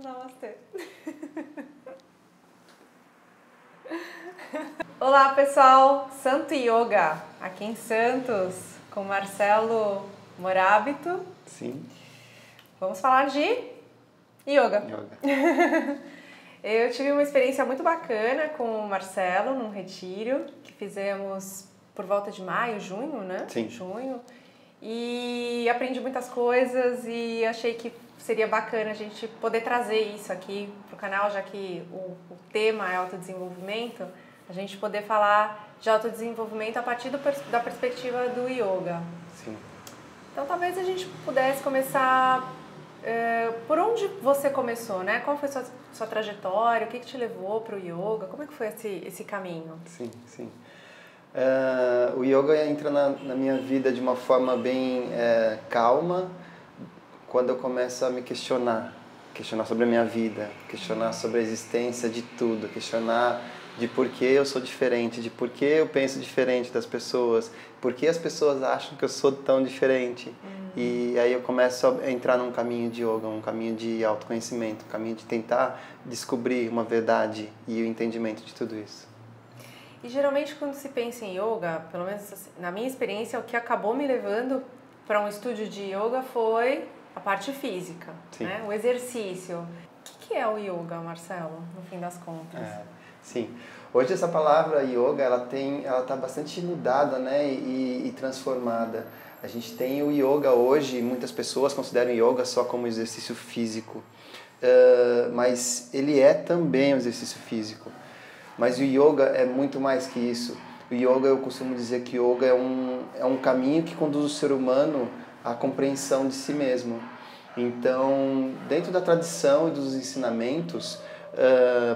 Namastê. Olá, pessoal. Santo Yoga, aqui em Santos, com Marcelo Morabito. Sim. Vamos falar de yoga. Eu tive uma experiência muito bacana com o Marcelo num retiro que fizemos por volta de maio, junho, né? Sim. Junho. E aprendi muitas coisas e achei que seria bacana a gente poder trazer isso aqui para o canal, já que o tema é autodesenvolvimento, a gente poder falar de autodesenvolvimento a partir da perspectiva do yoga. Sim. Então talvez a gente pudesse começar por onde você começou, né? Qual foi sua trajetória, o que te levou para o yoga, como é que foi esse caminho? Sim, sim. O yoga entra na minha vida de uma forma bem calma, quando eu começo a me questionar sobre a minha vida, questionar sobre a existência de tudo, questionar de por que eu sou diferente, de por que eu penso diferente das pessoas, por que as pessoas acham que eu sou tão diferente. E aí eu começo a entrar num caminho de yoga, um caminho de autoconhecimento, um caminho de tentar descobrir uma verdade e o entendimento de tudo isso. E geralmente quando se pensa em yoga, pelo menos na minha experiência, o que acabou me levando para um estúdio de yoga foi a parte física, né? O exercício. O que é o yoga, Marcelo, no fim das contas? Sim. Hoje essa palavra yoga, ela tá bastante mudada, né, e transformada. A gente tem o yoga hoje, muitas pessoas consideram yoga só como exercício físico, mas ele é também um exercício físico. Mas o yoga é muito mais que isso. O yoga, eu costumo dizer que yoga é um caminho que conduz o ser humano à compreensão de si mesmo. Então, dentro da tradição e dos ensinamentos,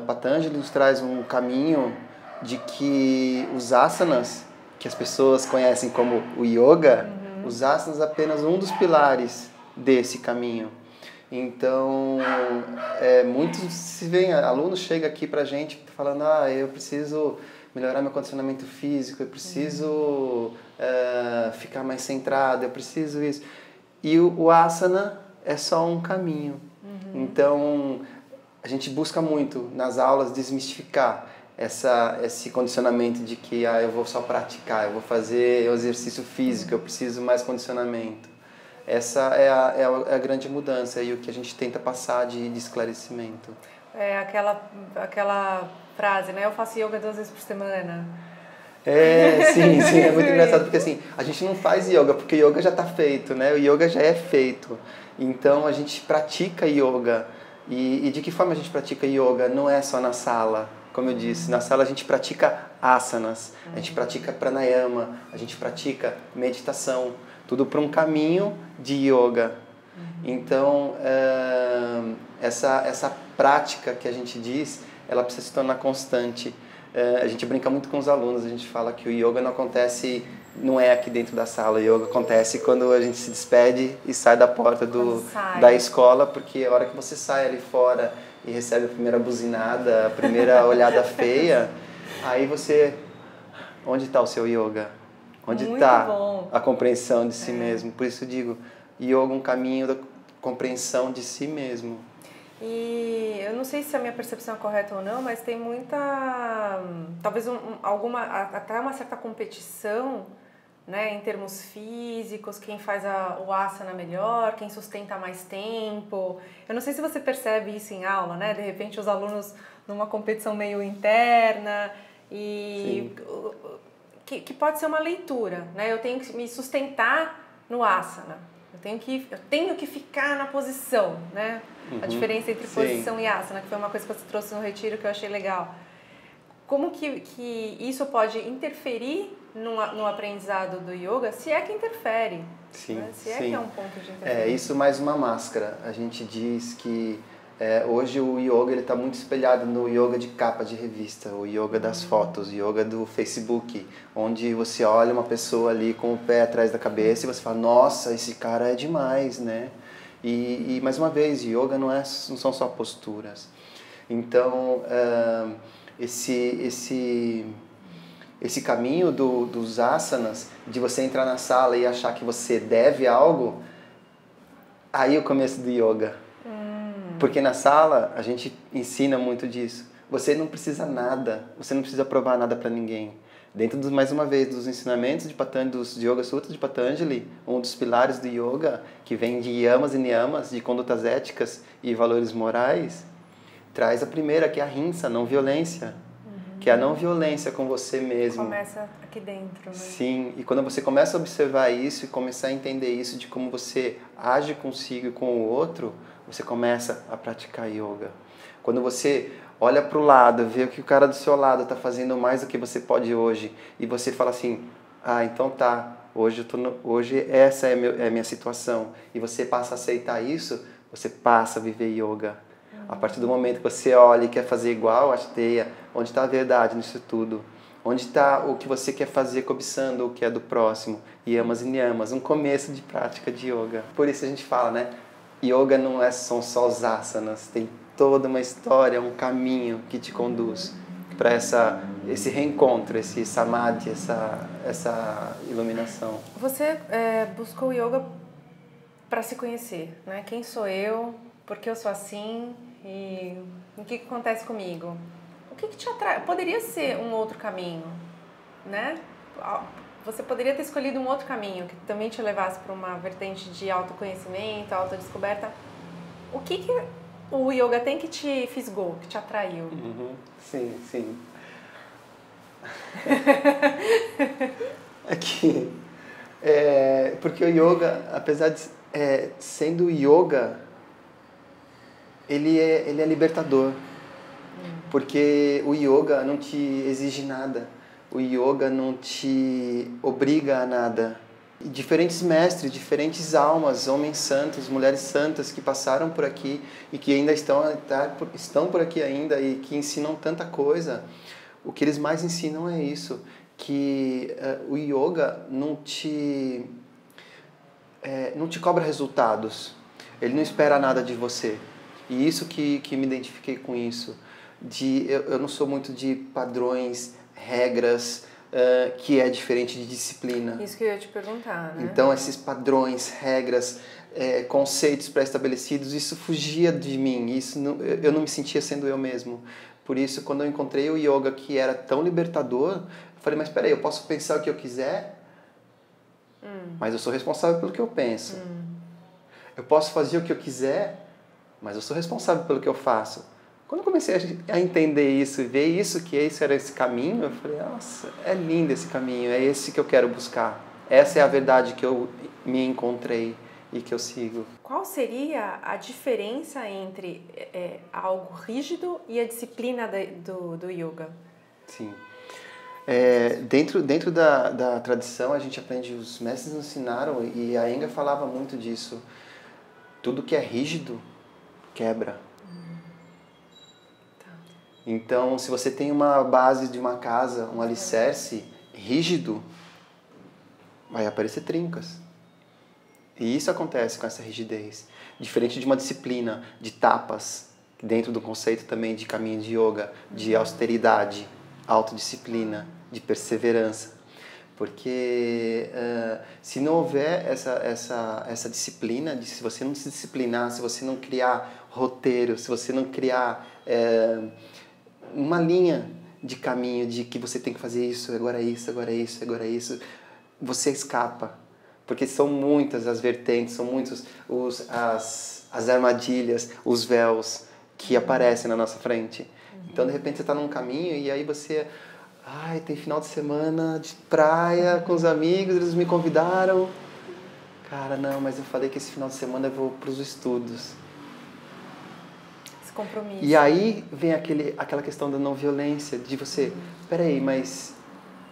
Patanjali nos traz um caminho de que os asanas, que as pessoas conhecem como o yoga, os asanas é apenas um dos pilares desse caminho. Então, muitos se veem, alunos chegam aqui pra gente falando, eu preciso melhorar meu condicionamento físico, eu preciso ficar mais centrado, eu preciso isso. E o asana é só um caminho. Então, a gente busca muito nas aulas desmistificar esse condicionamento de que eu vou só praticar, eu vou fazer exercício físico, eu preciso mais condicionamento. Essa é a grande mudança e o que a gente tenta passar de esclarecimento. É aquela frase, né? Eu faço yoga 2 vezes por semana. Sim, é muito engraçado porque assim, a gente não faz yoga porque yoga já está feito, né? O yoga já é feito. Então a gente pratica yoga. E de que forma a gente pratica yoga? Não é só na sala, como eu disse. Na sala a gente pratica asanas, a gente pratica pranayama, a gente pratica meditação. Tudo para um caminho de yoga. Então, essa prática que a gente diz, ela precisa se tornar constante. A gente brinca muito com os alunos, a gente fala que o yoga não é aqui dentro da sala, o yoga acontece quando a gente se despede e sai da porta da escola, porque a hora que você sai ali fora e recebe a primeira buzinada, a primeira olhada feia, aí você... Onde está o seu yoga? Onde está a compreensão de si mesmo? Por isso eu digo, yoga é um caminho da compreensão de si mesmo. E eu não sei se a minha percepção é correta ou não, mas tem muita, talvez até uma certa competição, né, em termos físicos, quem faz o asana melhor, quem sustenta mais tempo. Eu não sei se você percebe isso em aula, né? De repente os alunos numa competição meio interna e que pode ser uma leitura, né? Eu tenho que me sustentar no asana. Eu tenho que ficar na posição, né? A diferença entre posição e asana, que foi uma coisa que você trouxe no retiro que eu achei legal. Como que isso pode interferir no aprendizado do yoga, se é que interfere? Sim, né? Se é que é um ponto de interferência. Isso mais uma máscara. A gente diz que hoje o yoga está muito espelhado no yoga de capa de revista, o yoga das fotos, o yoga do Facebook, onde você olha uma pessoa ali com o pé atrás da cabeça e você fala, nossa, esse cara é demais, né? E mais uma vez, yoga não são só posturas. Então, esse caminho dos asanas, de você entrar na sala e achar que você deve algo, aí é o começo do yoga. Porque na sala a gente ensina muito disso. Você não precisa nada, você não precisa provar nada para ninguém. Dentro, mais uma vez, dos ensinamentos de Patanjali, dos Yoga Sutras de Patanjali, um dos pilares do yoga, que vem de yamas e niyamas, de condutas éticas e valores morais, traz a primeira, que é a ahimsa, não violência. Que é a não violência com você mesmo. Começa aqui dentro, né? Sim, e quando você começa a observar isso e começar a entender isso de como você age consigo e com o outro, você começa a praticar yoga. Quando você olha para o lado, vê que o cara do seu lado está fazendo mais do que você pode hoje, e você fala assim, então tá, hoje essa é a minha situação, e você passa a aceitar isso, você passa a viver yoga. A partir do momento que você olha e quer fazer igual, asteia, onde está a verdade nisso tudo? Onde está o que você quer fazer cobiçando o que é do próximo? Yamas e niyamas, um começo de prática de yoga. Por isso a gente fala, né? Yoga não são só os asanas, tem toda uma história, um caminho que te conduz para esse reencontro, esse samadhi, essa iluminação. Você buscou o yoga para se conhecer, né? Quem sou eu? Por que eu sou assim? E o que acontece comigo? O que te atrai? Poderia ser um outro caminho, né? Você poderia ter escolhido um outro caminho que também te levasse para uma vertente de autoconhecimento, autodescoberta. O que o yoga tem que te fisgou, que te atraiu? Sim, sim. Aqui. Porque o yoga, apesar de sendo yoga, ele é libertador. Porque o yoga não te exige nada. O yoga não te obriga a nada. E diferentes mestres, diferentes almas, homens santos, mulheres santas que passaram por aqui e que ainda estão por aqui ainda e que ensinam tanta coisa, o que eles mais ensinam é isso, que o yoga não te cobra resultados. Ele não espera nada de você. E isso que me identifiquei com isso. Eu não sou muito de padrões, regras, que é diferente de disciplina. Isso que eu ia te perguntar, né? Então, esses padrões, regras, conceitos pré-estabelecidos, isso fugia de mim. Eu não me sentia sendo eu mesmo. Por isso, quando eu encontrei o yoga que era tão libertador, eu falei, mas peraí, eu posso pensar o que eu quiser, mas eu sou responsável pelo que eu penso. Eu posso fazer o que eu quiser, mas eu sou responsável pelo que eu faço. Quando eu comecei a entender isso e ver isso, que esse era esse caminho, eu falei, nossa, é lindo esse caminho, é esse que eu quero buscar. Essa é a verdade que eu me encontrei e que eu sigo. Qual seria a diferença entre algo rígido e a disciplina do yoga? Sim. Dentro da tradição, a gente aprende, os mestres nos ensinaram, e a Iyengar falava muito disso. Tudo que é rígido, quebra. Então, se você tem uma base de uma casa, um alicerce rígido, vai aparecer trincas. E isso acontece com essa rigidez. Diferente de uma disciplina, de tapas, dentro do conceito também de caminho de yoga, de austeridade, autodisciplina, de perseverança. Porque se não houver essa disciplina, se você não se disciplinar, se você não criar roteiro, se você não criar uma linha de caminho de que você tem que fazer isso, agora isso, agora isso, agora isso, você escapa. Porque são muitas as vertentes, são muitos as armadilhas, os véus que aparecem na nossa frente. Então, de repente, você está num caminho e aí você... tem final de semana de praia com os amigos, eles me convidaram. Cara, não, mas eu falei que esse final de semana eu vou para os estudos. Compromisso. E aí vem aquela questão da não violência, de você, peraí, mas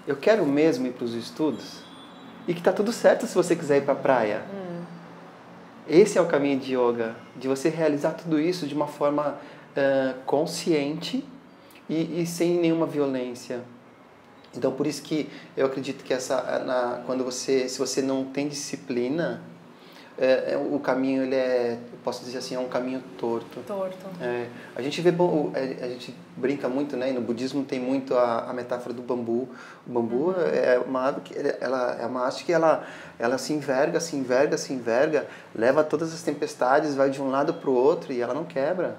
eu quero mesmo ir para os estudos? E que tá tudo certo se você quiser ir para a praia. Esse é o caminho de yoga, de você realizar tudo isso de uma forma consciente e sem nenhuma violência. Então, por isso que eu acredito que se você não tem disciplina, o caminho, ele é, eu posso dizer assim, é um caminho torto. Torto. A gente a gente brinca muito, né? E no budismo tem muito a metáfora do bambu. O bambu é uma árvore que ela é uma haste que ela se enverga, se enverga, se enverga, leva todas as tempestades, vai de um lado para o outro e ela não quebra,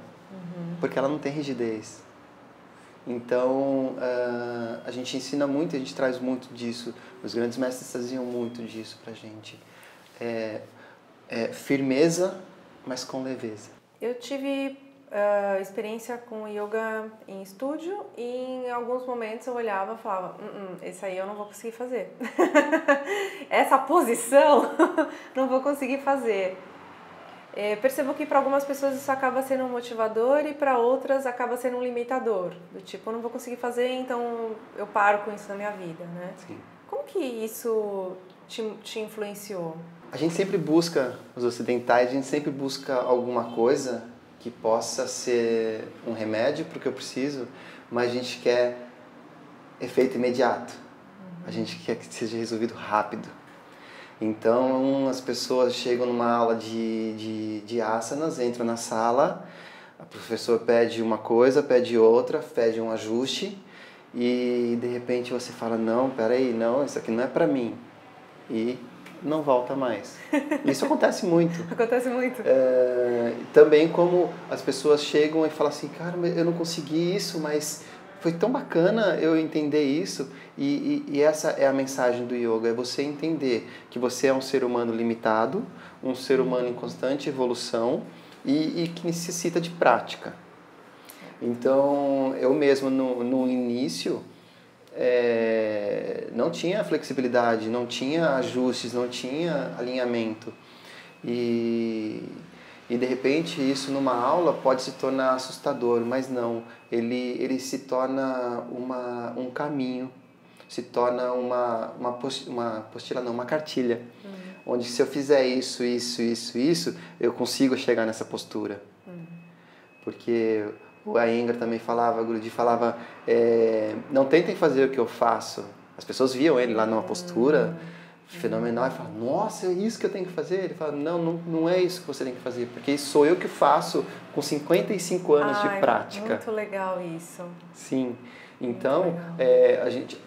porque ela não tem rigidez. Então, a gente ensina muito, a gente traz muito disso. Os grandes mestres traziam muito disso pra gente. Firmeza, mas com leveza. Eu tive experiência com yoga em estúdio e em alguns momentos eu olhava e falava, esse aí eu não vou conseguir fazer. Essa posição não vou conseguir fazer. Percebo que para algumas pessoas isso acaba sendo um motivador e para outras acaba sendo um limitador. Do tipo, eu não vou conseguir fazer, então eu paro com isso na minha vida, né? Sim. Como que isso te influenciou? A gente sempre busca, os ocidentais, a gente sempre busca alguma coisa que possa ser um remédio para o que eu preciso, mas a gente quer efeito imediato. A gente quer que seja resolvido rápido. Então, as pessoas chegam numa aula de asanas, entram na sala, a professora pede uma coisa, pede outra, pede um ajuste e, de repente, você fala, não, peraí, não, isso aqui não é pra mim. E não volta mais. Isso acontece muito. Acontece muito. Também como as pessoas chegam e falam assim, cara, eu não consegui isso, mas foi tão bacana eu entender isso. E essa é a mensagem do yoga, é você entender que você é um ser humano limitado, um ser humano em constante evolução e que necessita de prática. Então, eu mesmo no início não tinha flexibilidade, não tinha ajustes, não tinha alinhamento. E de repente isso numa aula pode se tornar assustador, mas não, ele se torna um caminho, se torna uma apostila, não, uma cartilha, onde se eu fizer isso, eu consigo chegar nessa postura. Porque o Iyengar também falava, o Guruji falava, não tentem fazer o que eu faço. As pessoas viam ele lá numa postura fenomenal e falavam, nossa, é isso que eu tenho que fazer? Ele fala, não é isso que você tem que fazer, porque isso sou eu que faço com 55 anos de prática. Muito legal isso. Sim. Então,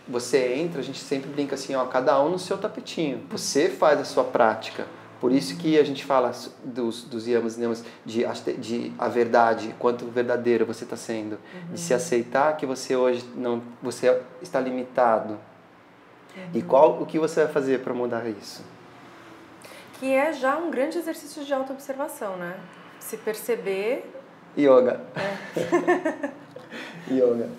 você entra, a gente sempre brinca assim, ó, cada um no seu tapetinho. Você faz a sua prática. Por isso que a gente fala dos yamas e niyamas, de a verdade, quanto verdadeiro você está sendo. De se aceitar que você hoje você está limitado. E o que você vai fazer para mudar isso? Que é já um grande exercício de autoobservação, né? Se perceber... Yoga. Yoga.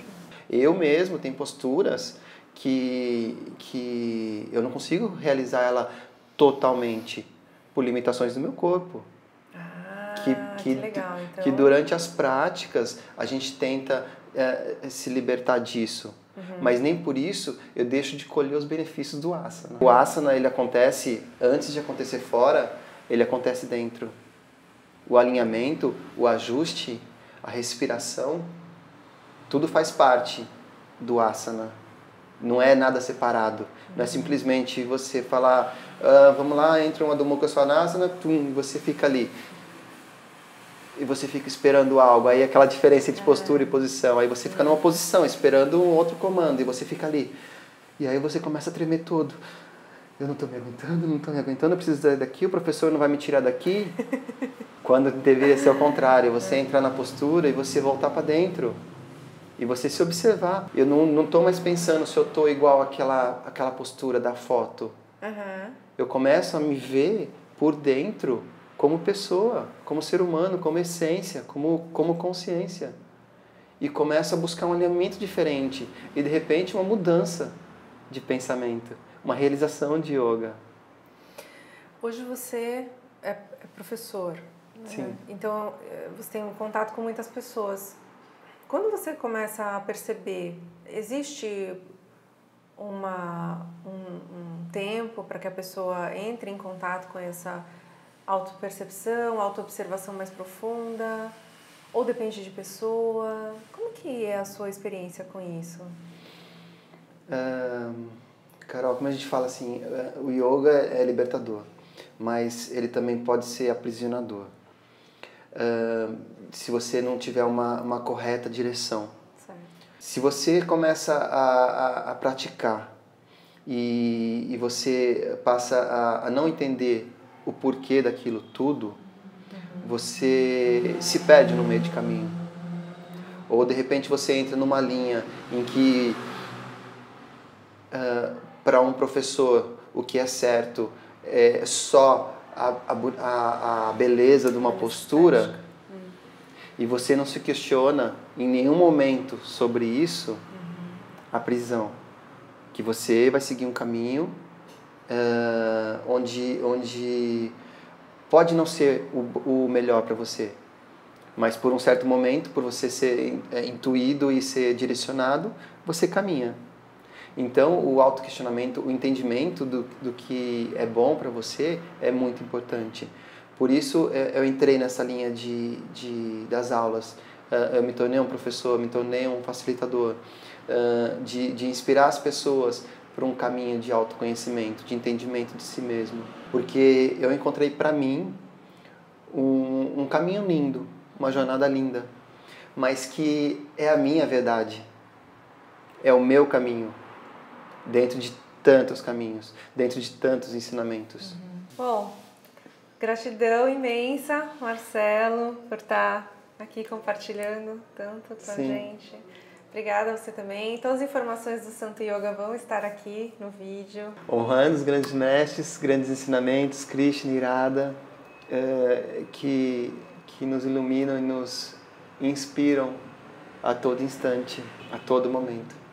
Eu mesmo tenho posturas que eu não consigo realizar ela totalmente por limitações do meu corpo. Que legal. Então... Que durante as práticas a gente tenta se libertar disso. Mas nem por isso eu deixo de colher os benefícios do asana. O asana, ele acontece, antes de acontecer fora, ele acontece dentro. O alinhamento, o ajuste, a respiração, tudo faz parte do asana. Não é nada separado. Não é simplesmente você falar, vamos lá, entra uma Adho Mukha Svanasana, você fica ali. E você fica esperando algo, aí aquela diferença entre postura e posição, aí você fica numa posição esperando um outro comando e você fica ali. E aí você começa a tremer todo. Eu não estou me aguentando, eu preciso sair daqui, o professor não vai me tirar daqui. Quando deveria ser o contrário, você entrar na postura e você voltar para dentro. E você se observar. Eu não estou mais pensando se eu estou igual àquela postura da foto. Eu começo a me ver por dentro como pessoa, como ser humano, como essência, como consciência. E começo a buscar um alinhamento diferente. E de repente uma mudança de pensamento. Uma realização de yoga. Hoje você é professor. Né? Sim. Então você tem um contato com muitas pessoas. Quando você começa a perceber, existe um tempo para que a pessoa entre em contato com essa autopercepção, autoobservação mais profunda? Ou depende de pessoa? Como que é a sua experiência com isso? Carol, como a gente fala assim, o yoga é libertador. mas ele também pode ser aprisionador. Se você não tiver uma correta direção. Certo. Se você começa a praticar e você passa a não entender o porquê daquilo tudo, você se perde no meio de caminho. Ou de repente você entra numa linha em que para um professor o que é certo é só a beleza de uma postura, e você não se questiona em nenhum momento sobre isso, a prisão. Que você vai seguir um caminho onde pode não ser o melhor para você, mas por um certo momento, por você ser intuído e ser direcionado, você caminha. Então, o autoquestionamento, o entendimento do que é bom para você é muito importante. Por isso, eu entrei nessa linha das aulas. Eu me tornei um professor, me tornei um facilitador, de inspirar as pessoas por um caminho de autoconhecimento, de entendimento de si mesmo. Porque eu encontrei para mim um caminho lindo, uma jornada linda, mas que é a minha verdade, é o meu caminho, dentro de tantos caminhos, dentro de tantos ensinamentos. Bom, gratidão imensa, Marcelo, por estar aqui compartilhando tanto com a gente. Obrigada a você também. Todas as informações do Santo Yoga vão estar aqui no vídeo. Honrando os grandes mestres, grandes ensinamentos, Krishna e Radha, que nos iluminam e nos inspiram a todo instante, a todo momento.